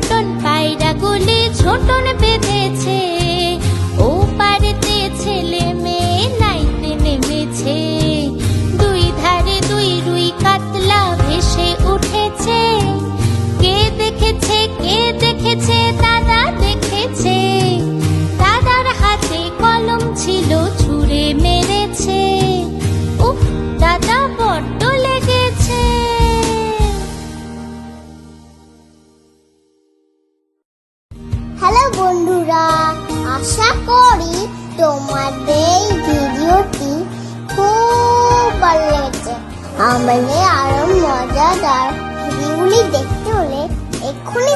টুনটুন পায়রাগুলি ঝুঁটুন বেঁধেছে, ও পারেতে ছেলে মেয়ে নাইতে নেমেছে। দুই ধারে দুই রুই কাতলা ভেসে উঠেছে, কে দেখেছে দাদা দেখেছে। দাদার হাতে কলম ছিল ছুঁড়ে মেরেছে, উফ দাদা বড্ড লেগেছে। হ্যালো বন্ধুরা, আশা করি তোমাদের এই ভিডিওটি খুব ভালো লেগেছে। আমাদের আরো মজাদার ভিডিওগুলি দেখতে হলে এক্ষুনি